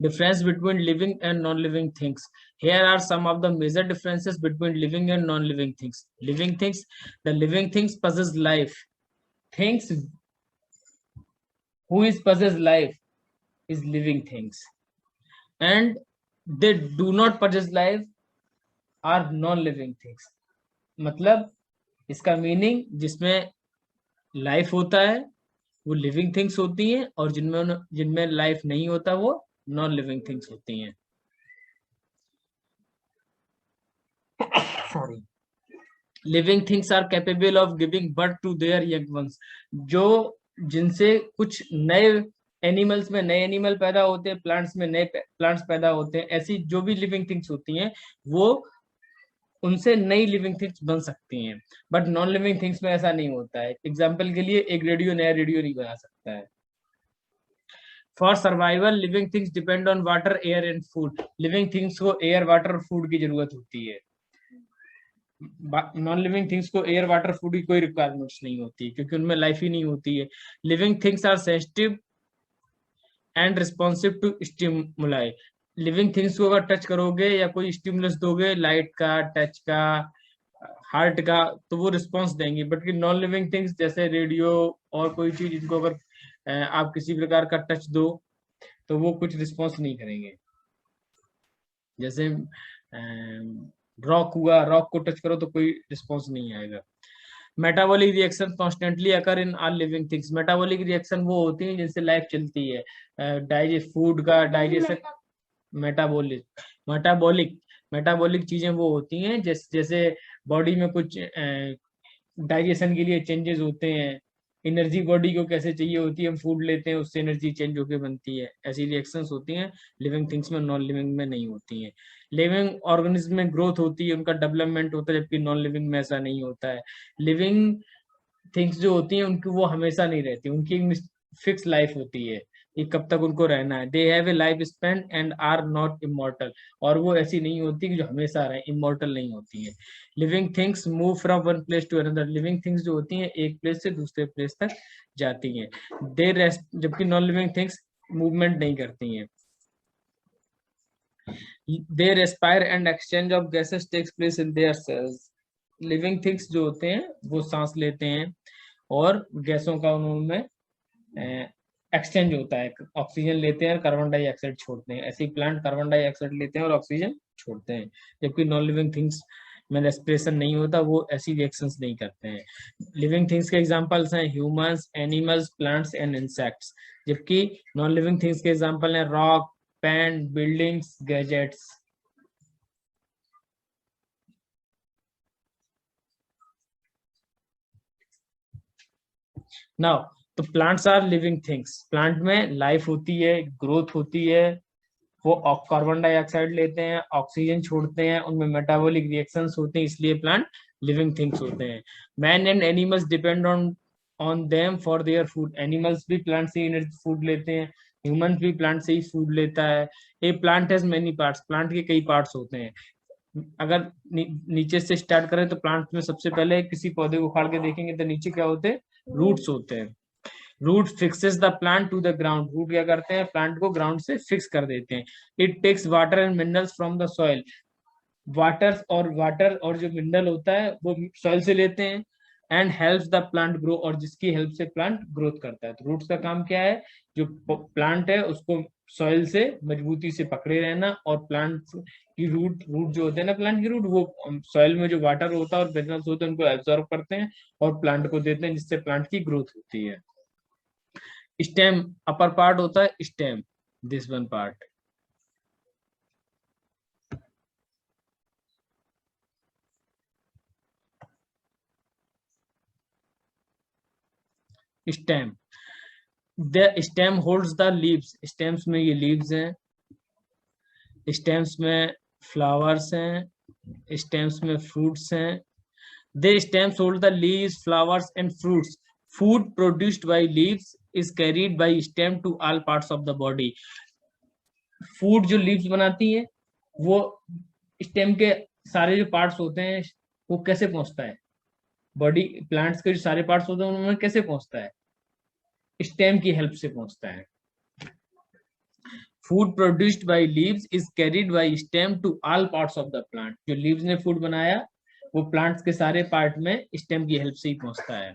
Difference between living and non-living things. Here are some of the major differences between living and non-living things. Living things, the living things possess life. Things who is possess life is living things, and they do not possess life are non-living things. मतलब इसका meaning जिसमें life होता है वो living things होती हैं, और जिनमें जिनमें लाइफ नहीं होता वो नॉन लिविंग थिंग्स होती हैं. Sorry. Living things are capable of giving birth to their young ones. जो जिनसे कुछ नए एनिमल्स में नए एनिमल पैदा होते हैं, प्लांट्स में नए प्लांट्स पैदा होते हैं, ऐसी जो भी लिविंग थिंग्स होती हैं वो उनसे नई लिविंग थिंग्स बन सकती हैं. बट नॉन लिविंग थिंग्स में ऐसा नहीं होता है. एग्जाम्पल के लिए एक रेडियो नया रेडियो नहीं बना सकता है. For survival living things depend on water, air and food. Living things को एयर, वाटर और फूड की जरूरत होती है. नॉन लिविंग थिंग्स को एयर, वाटर, फूड की कोई रिक्वायरमेंट्स नहीं होती क्योंकि उनमें लाइफ ही नहीं होती है. Living things are sensitive and responsive to stimuli. Living things को अगर टच करोगे या कोई स्टिमुलस दोगे, लाइट का, टच का, हार्ट का, तो वो रिस्पॉन्स देंगे. बट नॉन लिविंग थिंग्स जैसे रेडियो और कोई चीज, जिनको अगर आप किसी प्रकार का टच दो तो वो कुछ रिस्पॉन्स नहीं करेंगे. जैसे रॉक हुआ, रॉक को टच करो तो कोई रिस्पॉन्स नहीं आएगा. Metabolic reaction constantly occur in all living things. Metabolic reaction वो होती है जिनसे लाइफ चलती है. डाइजेस्ट फूड का डाइजेशन. मेटाबॉलिक मेटाबॉलिक मेटाबॉलिक चीजें वो होती हैं जैसे बॉडी में कुछ डाइजेशन के लिए चेंजेस होते हैं. एनर्जी बॉडी को कैसे चाहिए होती है, हम फूड लेते हैं उससे एनर्जी चेंज होकर बनती है. ऐसी रिएक्शंस होती हैं लिविंग थिंग्स में, नॉन लिविंग में नहीं होती हैं. लिविंग ऑर्गेनिज्म में ग्रोथ होती है, उनका डेवलपमेंट होता है, जबकि नॉन लिविंग में ऐसा नहीं होता है. लिविंग थिंग्स जो होती हैं उनकी वो हमेशा नहीं रहती, उनकी एक फिक्स लाइफ होती है, ये कब तक उनको रहना है. They have a life span and are not immortal. और वो ऐसी नहीं होती कि जो हमेशा रहे, इमॉर्टल नहीं होती है. Living things move from one place to another. Living things जो होती हैं एक प्लेस से दूसरे प्लेस तक जाती हैं. दे रेस्ट, जबकि नॉन लिविंग थिंग्स मूवमेंट नहीं करती हैं. They respire and exchange of gases takes place in their cells. Living things जो होते हैं वो सांस लेते हैं और गैसों का उनमें एक्सचेंज होता है. ऑक्सीजन लेते हैं और कार्बन डाइऑक्साइड छोड़ते हैं. ऐसे प्लांट कार्बन डाइऑक्साइड लेते हैं और ऑक्सीजन छोड़ते हैं, जबकि नॉन लिविंग थिंग्स में रेस्पिरेशन नहीं होता, वो ऐसी रिएक्शंस नहीं करते हैं. लिविंग थिंग्स के एग्जांपल्स हैं humans, animals, plants and insects. जबकि नॉन लिविंग थिंग्स के एग्जांपल हैं rock, pen, buildings, gadgets. Now तो plants are living things. Plant में लाइफ होती है, ग्रोथ होती है, वो कार्बन डाइऑक्साइड लेते हैं, ऑक्सीजन छोड़ते हैं, उनमें मेटाबॉलिक रिएक्शंस होते हैं, इसलिए प्लांट लिविंग थिंग्स होते हैं. Man and animals depend on them for their food. Animals भी प्लांट से एनर्जी फूड लेते हैं, ह्यूमन भी प्लांट से ही फूड लेता है. A plant has many parts. Plant के कई पार्ट्स होते हैं. अगर नीचे से स्टार्ट करें तो प्लांट में सबसे पहले किसी पौधे को उखाड़ के देखेंगे तो नीचे क्या होते हैं, रूट्स होते हैं. Root fixes the plant to the ground. Root क्या करते हैं, प्लांट को ग्राउंड से फिक्स कर देते हैं. It takes water and minerals from the soil. Water और जो मिनरल होता है वो सॉइल से लेते हैं. And helps the plant grow. और जिसकी हेल्प से प्लांट ग्रोथ करता है. तो रूट्स का काम क्या है, जो प्लांट है उसको सॉइल से मजबूती से पकड़े रहना, और प्लांट की रूट जो होते हैं ना, प्लांट की रूट वो सॉइल में जो वाटर होता है और मिनरल्स होते हैं उनको एब्जॉर्ब करते हैं और प्लांट को देते हैं, जिससे प्लांट की ग्रोथ होती है. स्टेम अपर पार्ट होता है, stem this one part. Stem, the stem holds the leaves. Stems में ये लीव्स हैं, स्टेम्स में फ्लावर्स हैं, स्टेम्स में फ्रूट्स हैं. They stems hold the leaves, flowers and fruits. Food produced by leaves is carried by stem to all parts of the body. Food जो leaves बनाती है वो स्टेम के सारे जो पार्ट्स होते हैं वो कैसे पहुंचता है, बॉडी प्लांट्स के जो सारे पार्ट्स होते हैं उनमें कैसे पहुंचता है, स्टेम की हेल्प से पहुंचता है. Food produced by leaves is carried by stem to all parts of the plant. जो लीव्स ने फूड बनाया वो प्लांट्स के सारे पार्ट में स्टेम की हेल्प से ही पहुंचता है।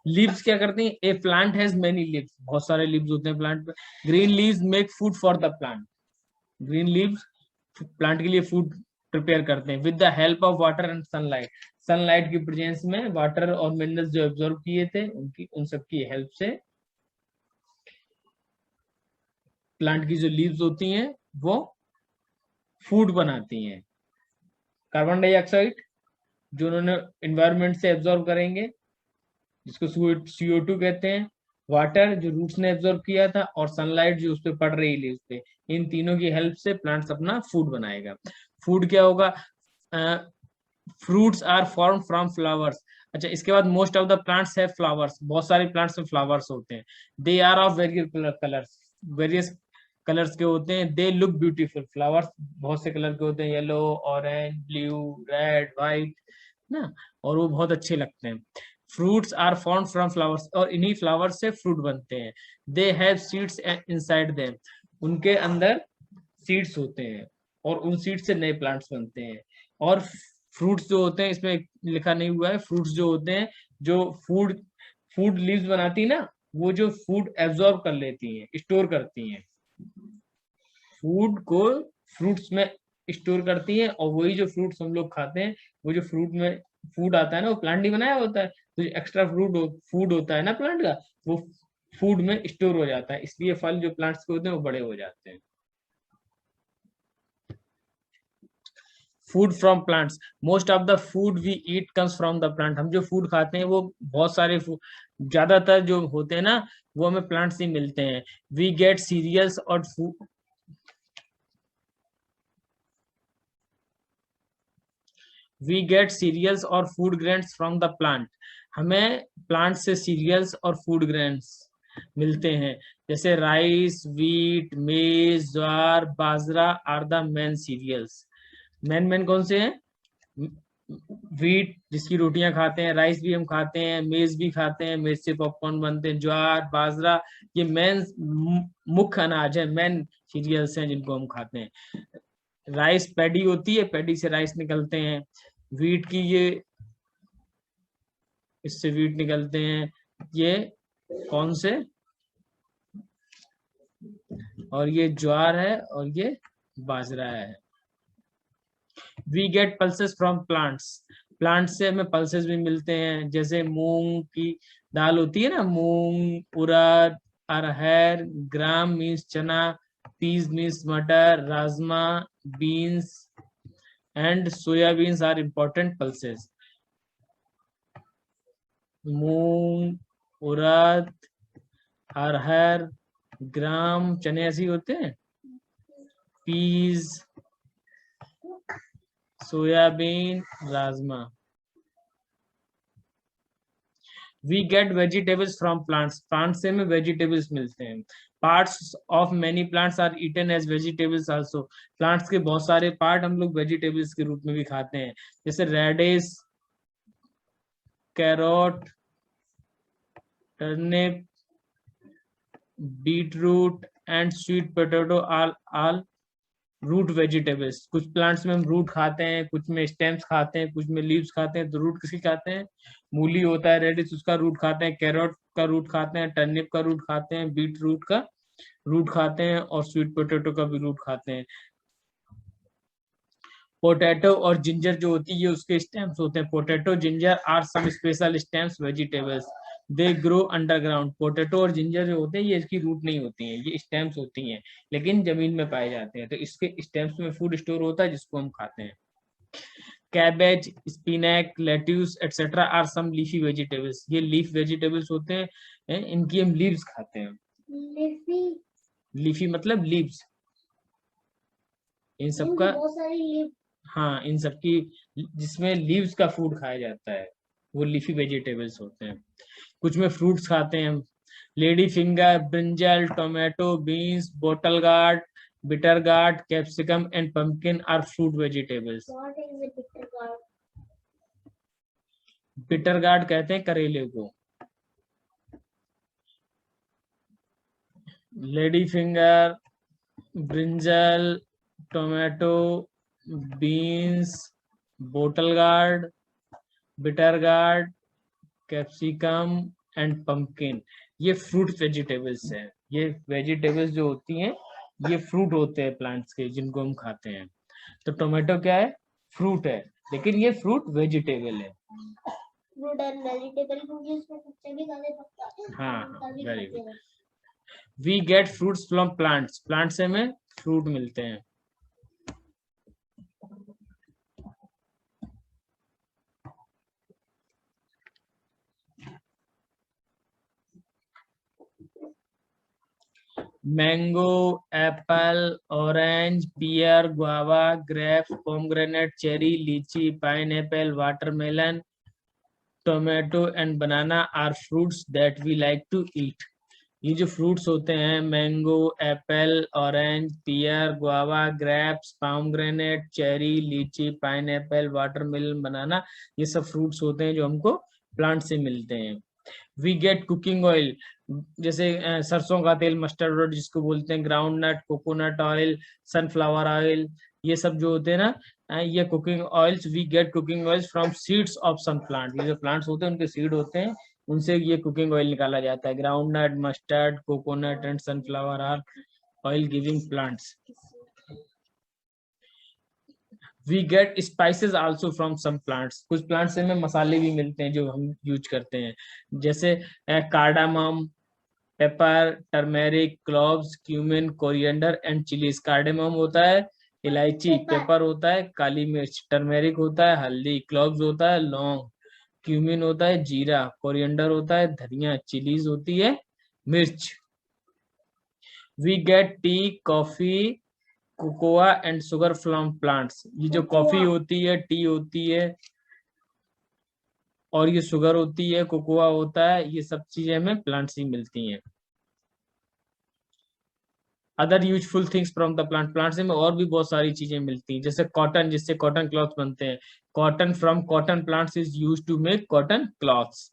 लीव्स क्या करते हैं? ए प्लांट हैज मेनी लीव्स, बहुत सारे लीव्स होते हैं प्लांट पे। Green leaves make food for the plant. Green leaves plant के लिए फूड प्रिपेयर करते हैं with the help of water and sunlight. Sunlight की प्रेजेंस में वाटर और मिनरल्स जो एब्जॉर्ब किए थे उनकी उन सब की हेल्प से प्लांट की जो लीव्स होती हैं वो फूड बनाती हैं। कार्बन डाइऑक्साइड जो उन्होंने एनवायरनमेंट से एब्जॉर्ब करेंगे जिसको CO2 कहते हैं, वाटर जो रूट्स ने एब्जॉर्ब किया था, और सनलाइट जो उस पर पड़ रही लीव्स पे, इन तीनों की हेल्प से प्लांट्स अपना फूड बनाएगा। फूड क्या होगा? Fruits are form from flowers. अच्छा, इसके बाद most of the plants have flowers. बहुत सारे प्लांट्स में फ्लावर्स होते हैं। They are of various colours के होते हैं। They look beautiful. फ्लावर्स बहुत से कलर के होते हैं, yellow, orange, blue, red, white ना, और वो बहुत अच्छे लगते हैं। Fruits are form from flowers, और इन्हीं फ्लावर्स से फ्रूट बनते हैं। They have seeds inside them. उनके अंदर सीड्स होते हैं और उन सीड्स से नए प्लांट्स बनते हैं। और फ्रूट्स जो होते हैं, इसमें लिखा नहीं हुआ है, फ्रूट्स जो होते हैं जो फूड फूड लीव्स बनाती है ना, वो जो फूड एब्जॉर्ब कर लेती हैं, स्टोर करती हैं, फूड को फ्रूट्स में स्टोर करती है, और वही जो फ्रूट्स हम लोग खाते हैं, वो जो फ्रूट में फूड आता है ना, वो प्लांट ही बनाया होता है। तो जो एक्स्ट्रा फूड होता है ना प्लांट का, वो फूड में स्टोर हो जाता है, इसलिए फल जो प्लांट्स के होते हैं वो बड़े हो जाते हैं। Food from plants, most of the food we eat comes from the plant. हम जो फूड खाते हैं वो बहुत सारे ज्यादातर जो होते हैं ना, वो हमें प्लांट से मिलते हैं। वी गेट सीरियल्स और वी गेट सीरियल्स और food grains from the plant. हमें प्लांट से सीरियल्स और फूड ग्रेन्स मिलते हैं, जैसे rice, wheat, maize, jowar, bajra are the main cereals. Main main कौन से हैं? व्हीट जिसकी रोटियां खाते हैं, राइस भी हम खाते हैं, मेज भी खाते हैं, मेज से पॉपकॉर्न बनते हैं, ज्वार, बाजरा, ये मेन मुख्य अनाज है, मेन सीरियल्स हैं जिनको हम खाते हैं। राइस पैडी होती है, पैडी से राइस निकलते हैं। व्हीट की ये इससे व्हीट निकलते हैं, ये कौन से, और ये ज्वार है और ये बाजरा है। We get pulses from plants. Plant से हमें पल्सेस भी मिलते हैं, जैसे मूंग की दाल होती है ना, मूंग, उड़द, अरहर, gram means chana, peas means matar, rajma, beans and soybeans are important pulses. मूंग, उड़द, अरहर, ग्राम, चने ऐसे होते हैं, peas, soybean, rajma. We get vegetables from plants. Plant से हमें वेजिटेबल्स मिलते हैं। Parts of many plants are eaten as vegetables also. Plants के बहुत सारे पार्ट हम लोग वेजिटेबल्स के रूप में भी खाते हैं, जैसे radish, carrot, turnip, beetroot and sweet potato all root vegetables. कुछ प्लांट्स में हम रूट खाते हैं, कुछ में स्टेम्स खाते हैं, कुछ में लीव्स खाते हैं। तो रूट किसकी खाते हैं? मूली होता है रेडिश, उसका रूट खाते हैं, कैरोट का रूट खाते हैं, टर्निप का रूट खाते हैं, बीट रूट का रूट खाते हैं, और स्वीट पोटैटो का भी रूट खाते हैं। पोटैटो और जिंजर जो होती है ये उसके स्टेम्स होते हैं। Potato, ginger are some special stems vegetables, they grow underground. Potato और जिंजर जो होते हैं ये इसकी रूट नहीं होती हैं, ये स्टेम्स होती हैं, लेकिन जमीन में पाए जाते हैं। तो इसके स्टेम्स में फूड स्टोर होता है जिसको हम खाते हैं। Cabbage, spinach, lettuce etcetera are some leafy vegetables. ये लीफ वेजिटेबल्स होते हैं, इनकी हम लीव्स खाते हैं। लीफी मतलब लीव्स, इन सबका, हाँ, इन सबकी जिसमें लीव्स का फूड खाया जाता है वो लीफी वेजिटेबल्स होते हैं। कुछ में फ्रूट्स खाते हैं हम। Lady finger, brinjal, tomato, beans, bottle gourd, bitter gourd, capsicum and pumpkin are fruit vegetables. Bitter gourd कहते हैं करेले को। Lady finger, brinjal, tomato, beans, bottle gourd, bitter gourd, capsicum and pumpkin, ये फ्रूट वेजिटेबल्स हैं। ये vegetables जो होती हैं ये फ्रूट होते हैं प्लांट्स के, जिनको हम खाते हैं। तो टोमेटो क्या है? फ्रूट है, लेकिन ये फ्रूट वेजिटेबल है। फ्रूट एंड वेजिटेबल क्योंकि इसमें कच्चे भी खा सकता है। हाँ, very good. We get fruits from plants, plant से हमें फ्रूट मिलते हैं। Mango, apple, orange, pear, guava, grape, pomegranate, cherry, lychee, pineapple, watermelon, tomato and banana are fruits that we like to eat. ये जो फ्रूट्स होते हैं, mango, apple, orange, pear, guava, grapes, pomegranate, cherry, lychee, pineapple, watermelon, banana, ये सब fruits होते हैं जो हमको प्लांट से मिलते हैं। वी गेट कुकिंग ऑयल, जैसे सरसों का तेल, मस्टर्ड ऑयल जिसको बोलते हैं, groundnut, coconut oil, sunflower oil, ये सब जो होते हैं ना, ये cooking oils. We get cooking oils from seeds of some plant, ये जो प्लांट्स होते हैं उनके सीड होते हैं, उनसे ये कुकिंग ऑयल निकाला जाता है। Groundnut, mustard, coconut and sunflower are oil giving plants. We get spices also from some plants, कुछ प्लांट्स से हमें मसाले भी मिलते हैं जो हम यूज करते हैं, जैसे cardamom, paper, turmeric, cloves, cumin, coriander and chillies. Cardamom होता है इलायची, पेपर होता है काली मिर्च, टर्मेरिक होता है हल्दी, क्लोव्स होता है लौंग, क्यूमिन होता है जीरा, कोरिएंडर होता है धनिया, चिलीज होती है मिर्च। We get tea, coffee, cocoa and sugar from plants. ये जो कॉफी होती है, टी होती है और ये शुगर होती है, कोकोआ होता है, ये सब चीजें हमें प्लांट से मिलती हैं। Other useful things from the plant, plant से हमें और भी बहुत सारी चीजें मिलती हैं, जैसे कॉटन, जिससे कॉटन क्लॉथ बनते हैं। Cotton from cotton plants is used to make cotton cloths.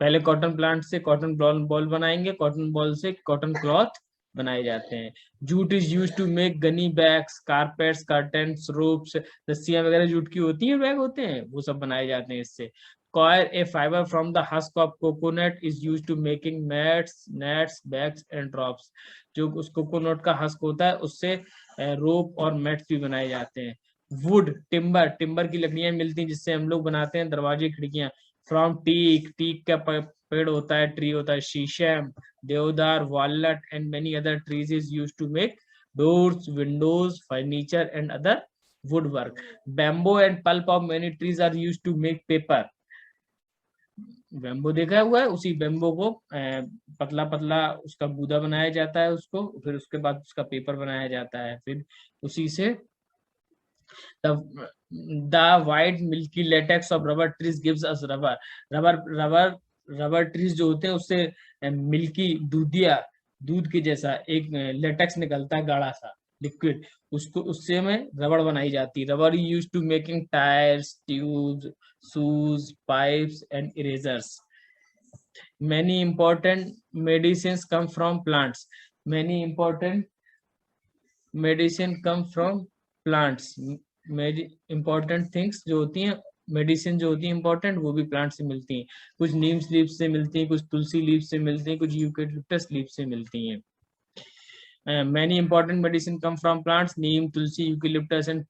पहले कॉटन प्लांट से कॉटन बॉल बनाएंगे, कॉटन बॉल से कॉटन क्लॉथ बनाए जाते हैं। Jute is use to make gunny bags, carpets, curtains, ropes, रस्सियां वगैरह जूट की होती हैं, बैग होते हैं, वो सब बनाए जाते हैं इससे। Coir, a fibre from the husk of coconut, is use to making mats, nets, bags and drops. जो उस कोकोनट का हस्क होता है उससे रोप और मैट्स भी बनाए जाते हैं। वुड, टिम्बर, टिम्बर की लकड़ियां मिलती हैं जिससे हम लोग बनाते हैं दरवाजे, खिड़कियां। फ्रॉम टीक, टीक का पेड़ होता है, ट्री होता है। Sheesham, deodar, walnut and many other trees is used to make doors, windows, furniture and other woodwork. Bamboo and pulp of many trees are used to make paper. Bamboo देखा हुआ है, उसी बैम्बो को पतला पतला उसका गूदा बनाया जाता है, उसको फिर उसके बाद उसका पेपर बनाया जाता है, फिर उसी से the white milky latex of rubber trees gives us rubber। Rubber trees जो होते हैं उससे मिल्की दूधिया, दूध के जैसा एक लेटेक्स निकलता है, गाढ़ा सा लिक्विड, उसको उससे हमें रबड़ बनाई जाती है। Rubber use to making tyres, tubes, shoes, pipes and erasers. many important medicines come from plants, many important medicine come from plants। Important things जो होती हैं, मेडिसिन जो होती है इंपॉर्टेंट, वो भी प्लांट से मिलती हैं। कुछ नीम लीफ से मिलती हैं, कुछ तुलसी लीफ से मिलती हैं, कुछ यूकेलिप्टस लीफ से मिलती हैं। many important medicine come from plants, neem, tulsi, eucalyptus and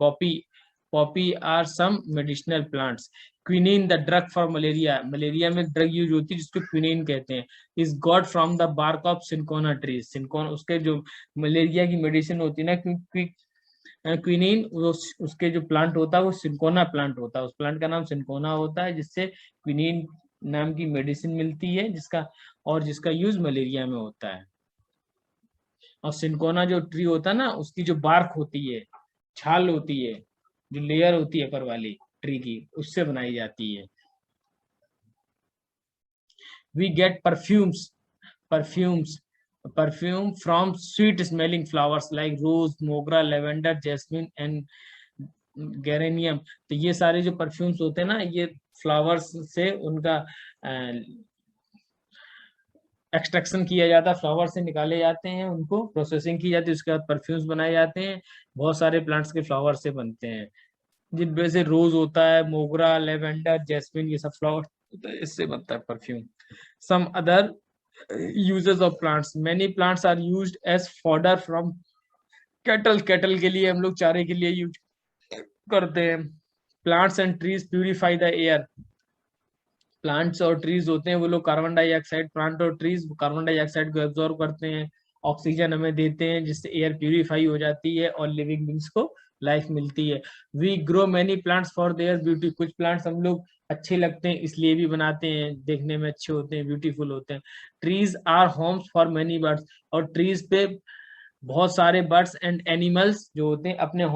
poppy are some medicinal plants। quinine, the drug for malaria, malaria में ड्रग यूज होती है जिसको क्विनीन कहते हैं, is got from the bark of cinchona trees। Cinchona, उसके जो malaria की medicine होती है ना, क्योंकि क्विनीन उसके जो प्लांट होता है वो सिंकोना प्लांट होता है, उस प्लांट का नाम सिंकोना होता है, जिससे क्विनीन नाम की मेडिसिन मिलती है, जिसका यूज मलेरिया में होता है। और सिंकोना जो ट्री होता है ना, उसकी जो बार्क होती है, छाल होती है, जो लेयर होती है ऊपर वाली ट्री की, उससे बनाई जाती है। We get perfume from sweet smelling flowers like rose, mogra, lavender, jasmine and गेरेनियम। तो ये सारे जो परफ्यूम्स होते हैं ना, ये फ्लावर्स से उनका एक्सट्रैक्शन किया जाता है, फ्लावर से निकाले जाते हैं, उनको प्रोसेसिंग की जाती है, उसके बाद परफ्यूम्स बनाए जाते हैं। बहुत सारे प्लांट्स के फ्लावर से बनते हैं, जिनमें से रोज होता है, मोगरा, लेवेंडर, जैस्मिन, ये सब फ्लावर होता है, इससे बनता है perfume. Some other uses of plants, many plants are used as fodder from cattle, cattle के लिए हम लोग चारे के लिए यूज करते हैं। Plants and trees purify the air, plants और ट्रीज होते हैं वो लोग कार्बन डाइऑक्साइड, प्लांट और ट्रीज कार्बन डाइऑक्साइड को एब्जॉर्ब करते हैं, ऑक्सीजन हमें देते हैं, जिससे एयर प्यूरिफाई हो जाती है और लिविंग बींग्स को लाइफ मिलती है। We grow many plants for their beauty, कुछ प्लांट्स हम लोग अच्छे लगते हैं इसलिए भी बनाते हैं, देखने में अच्छे होते हैं, ब्यूटीफुल होते हैं। Trees are homes for many birds, और ट्रीज पे बहुत सारे बर्ड्स एंड एनिमल्स जो होते हैं अपने